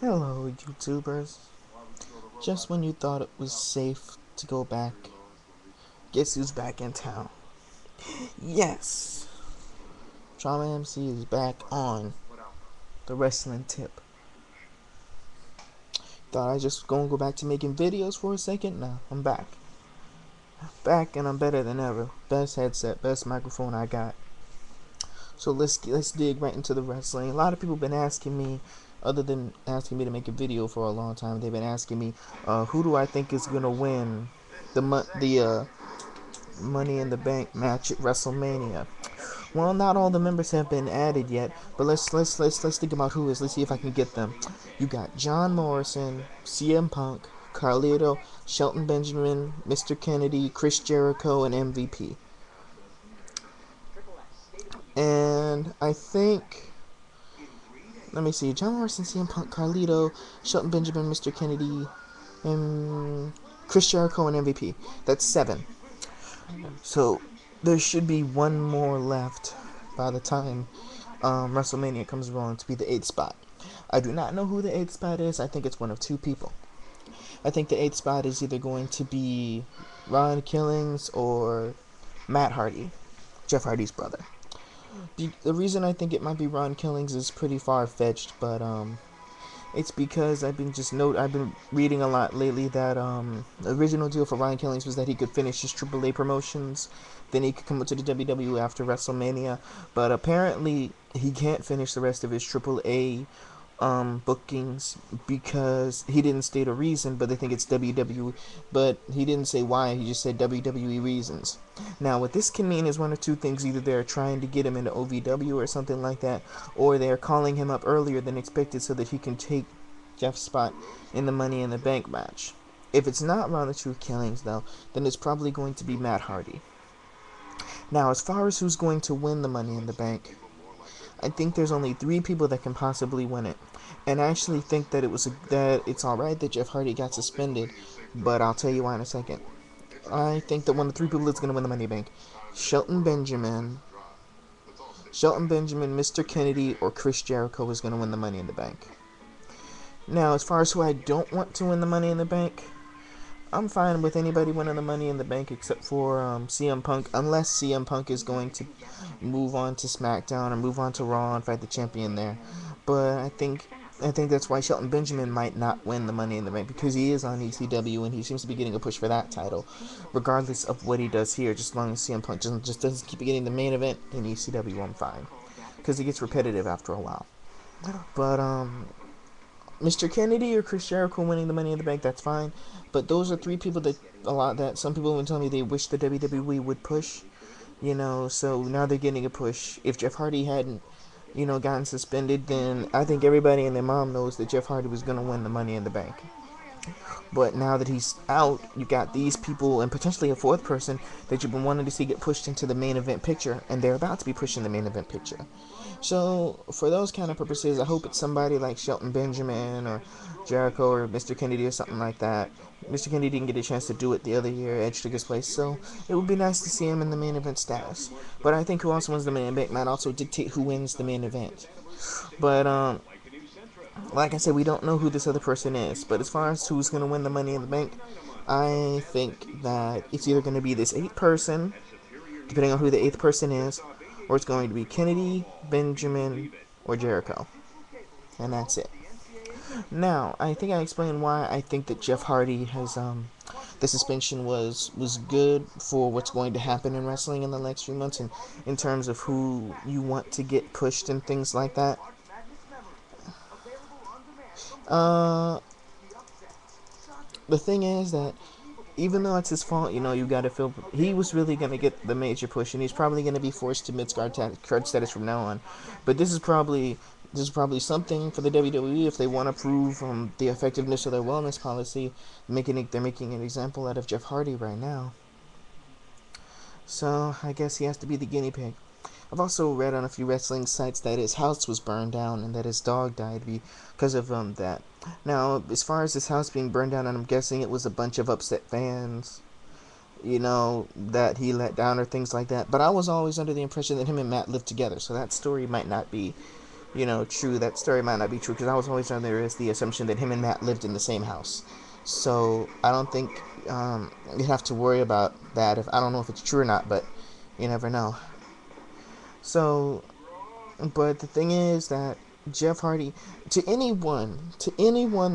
Hello, YouTubers. Just when you thought it was safe to go back, guess who's back in town? Yes! Trauma MC is back on the wrestling tip. Thought I just gonna go back to making videos for a second? Nah, I'm back. Back and I'm better than ever. Best headset, best microphone I got. So let's dig right into the wrestling. A lot of people been asking me, other than asking me to make a video for a long time, they've been asking me, who do I think is gonna win the Money in the Bank match at WrestleMania? Well, not all the members have been added yet, but let's think about who is. Let's see if I can get them. You got John Morrison, CM Punk, Carlito, Shelton Benjamin, Mr. Kennedy, Chris Jericho, and MVP. And I think, let me see, John Morrison, CM Punk, Carlito, Shelton Benjamin, Mr. Kennedy, and Chris Jericho, and MVP. That's 7. So there should be one more left by the time WrestleMania comes around to be the 8th spot. I do not know who the 8th spot is. I think it's one of two people. I think the 8th spot is either going to be Ron Killings or Matt Hardy, Jeff Hardy's brother. The reason I think it might be Ron Killings is pretty far fetched, but it's because I've been reading a lot lately that the original deal for Ryan Killings was that he could finish his AAA promotions, then he could come up to the WWE after WrestleMania. But apparently he can't finish the rest of his AAA bookings because he didn't state a reason, but they think it's WWE. But he didn't say why. He just said WWE reasons. Now, what this can mean is one or two things: either they're trying to get him into OVW or something like that, or they're calling him up earlier than expected so that he can take Jeff's spot in the Money in the Bank match. If it's not Ron the Truth Killings, though, then it's probably going to be Matt Hardy. Now, as far as who's going to win the Money in the Bank, I think there's only 3 people that can possibly win it. And I actually think that that it's all right that Jeff Hardy got suspended, but I'll tell you why in a second. I think that one of the 3 people that's going to win the Money Bank, Shelton Benjamin, Mr. Kennedy, or Chris Jericho is going to win the Money in the Bank. Now, as far as who I don't want to win the Money in the Bank, I'm fine with anybody winning the Money in the Bank except for CM Punk, unless CM Punk is going to move on to SmackDown or move on to Raw and fight the champion there. But I think that's why Shelton Benjamin might not win the Money in the Bank, because he is on ECW and he seems to be getting a push for that title, regardless of what he does here. Just as long as CM Punk just doesn't keep getting the main event in ECW, I'm fine, because it gets repetitive after a while. But Mr. Kennedy or Chris Jericho winning the Money in the Bank, that's fine. But those are 3 people that some people have been telling me they wish the WWE would push. So now they're getting a push. If Jeff Hardy hadn't, gotten suspended, then I think everybody and their mom knows that Jeff Hardy was gonna win the Money in the Bank. But now that he's out, you got these people and potentially a 4th person that you've been wanting to see get pushed into the main event picture, and they're about to be pushed in the main event picture. So for those kind of purposes, I hope it's somebody like Shelton Benjamin or Jericho or Mr. Kennedy or something like that. Mr. Kennedy didn't get a chance to do it the other year. Edge took his place, so it would be nice to see him in the main event status. But I think who else wins the main event might also dictate who wins the main event. But like I said, we don't know who this other person is. But as far as who's going to win the Money in the Bank, I think that it's either going to be this 8th person, depending on who the 8th person is, or it's going to be Kennedy, Benjamin, or Jericho. And that's it. Now, I think I explained why I think that Jeff Hardy has the suspension was good for what's going to happen in wrestling in the next few months, and in terms of who you want to get pushed and things like that. Uh, the thing is that even though it's his fault, you gotta feel he was really gonna get the major push, and he's probably gonna be forced to mid-card status from now on. But this is probably something for the WWE if they want to prove the effectiveness of their wellness policy. They're making an example out of Jeff Hardy right now. So I guess he has to be the guinea pig. I've also read on a few wrestling sites that his house was burned down and that his dog died because of that. Now, as far as his house being burned down, I'm guessing it was a bunch of upset fans, that he let down or things like that. But I was always under the impression that him and Matt lived together, so that story might not be true. That story might not be true, because I was always under the assumption that him and Matt lived in the same house. So I don't think you have to worry about that. If I don't know if it's true or not, but you never know. So, but the thing is that Jeff Hardy, to anyone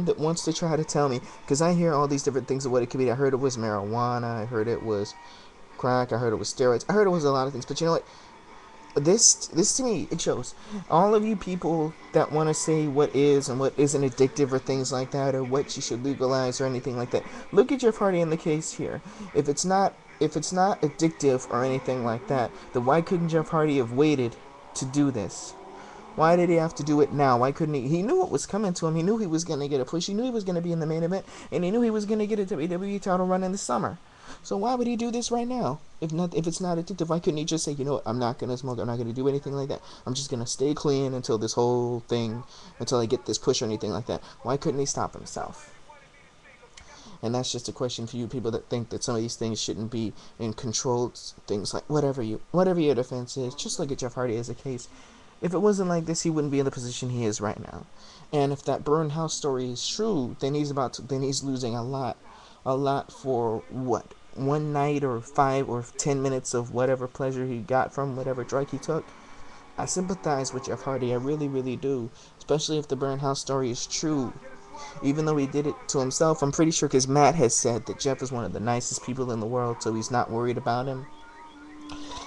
that wants to try to tell me, because I hear all these different things of what it could be. I heard it was marijuana. I heard it was crack. I heard it was steroids. I heard it was a lot of things. But you know what? This to me, it shows all of you people that want to say what is and what isn't addictive or things like that, or what you should legalize or anything like that. Look at Jeff Hardy in the case here. If it's not addictive or anything like that, then why couldn't Jeff Hardy have waited to do this? Why did he have to do it now? Why couldn't he? He knew what was coming to him. He knew he was going to get a push. He knew he was going to be in the main event, and he knew he was going to get a WWE title run in the summer. So why would he do this right now? If it's not addictive, why couldn't he just say, you know what, I'm not gonna smoke, I'm not gonna do anything like that. I'm just gonna stay clean until this whole thing, until I get this push or anything like that. Why couldn't he stop himself? And that's just a question for you people that think that some of these things shouldn't be in controlled things, like whatever your defense is. Just look at Jeff Hardy as a case. If it wasn't like this, he wouldn't be in the position he is right now. And if that burn house story is true, then he's losing a lot for what? One night or 5 or 10 minutes of whatever pleasure he got from whatever drug he took. I sympathize with Jeff Hardy. I really, really do. Especially if the burn house story is true. Even though he did it to himself, I'm pretty sure, because Matt has said that Jeff is one of the nicest people in the world, so he's not worried about him.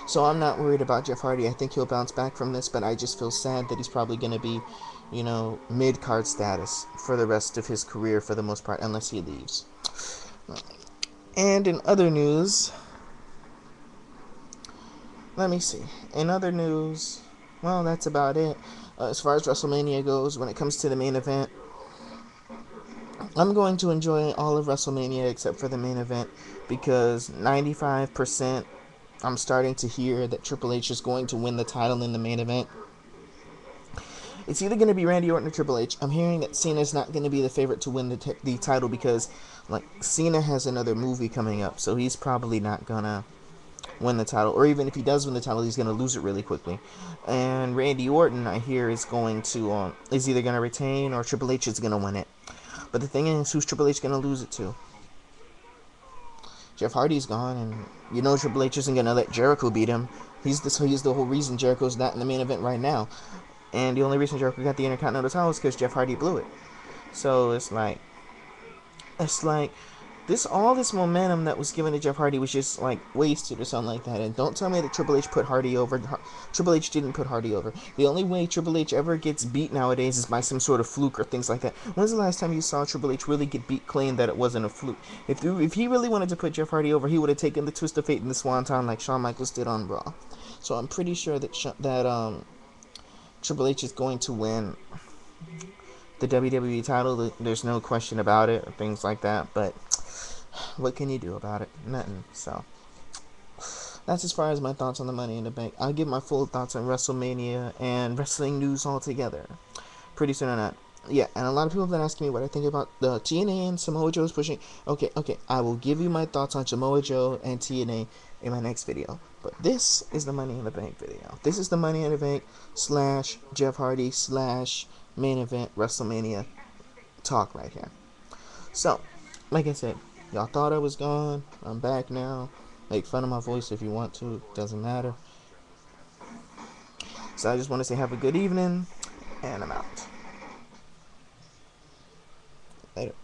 So I'm not worried about Jeff Hardy. I think he'll bounce back from this, but I just feel sad that he's probably going to be, mid-card status for the rest of his career for the most part, unless he leaves. And in other news, let me see. In other news, well, that's about it. As far as WrestleMania goes, when it comes to the main event, I'm going to enjoy all of WrestleMania except for the main event, because 95% I'm starting to hear that Triple H is going to win the title in the main event. It's either going to be Randy Orton or Triple H. I'm hearing that Cena's not going to be the favorite to win the title, because Cena has another movie coming up, so he's probably not going to win the title. Or even if he does win the title, he's going to lose it really quickly. And Randy Orton, I hear, is either going to retain or Triple H is going to win it. But the thing is, who's Triple H going to lose it to? Jeff Hardy's gone, and Triple H isn't going to let Jericho beat him. He's the whole reason Jericho's not in the main event right now. And the only reason Jericho got the Intercontinental title is because Jeff Hardy blew it. So it's like all this momentum that was given to Jeff Hardy was just wasted or something like that. And don't tell me that Triple H put Hardy over. Triple H didn't put Hardy over. The only way Triple H ever gets beat nowadays is by some sort of fluke or things like that. When's the last time you saw Triple H really get beat clean that it wasn't a fluke? If he really wanted to put Jeff Hardy over, he would have taken the twist of fate and the swanton like Shawn Michaels did on Raw. So I'm pretty sure that Triple H is going to win the WWE title. There's no question about it, or things like that. But what can you do about it? Nothing. So that's as far as my thoughts on the Money in the Bank. I'll give my full thoughts on WrestleMania and wrestling news all together pretty soon on that. Yeah, and a lot of people have been asking me what I think about the TNA and Samoa Joe's pushing. Okay, I will give you my thoughts on Samoa Joe and TNA in my next video. But this is the Money in the Bank video. This is the Money in the Bank / Jeff Hardy / main event WrestleMania talk right here. So, like I said, y'all thought I was gone. I'm back now. Make fun of my voice if you want to. Doesn't matter. So I just want to say have a good evening, and I'm out. Later.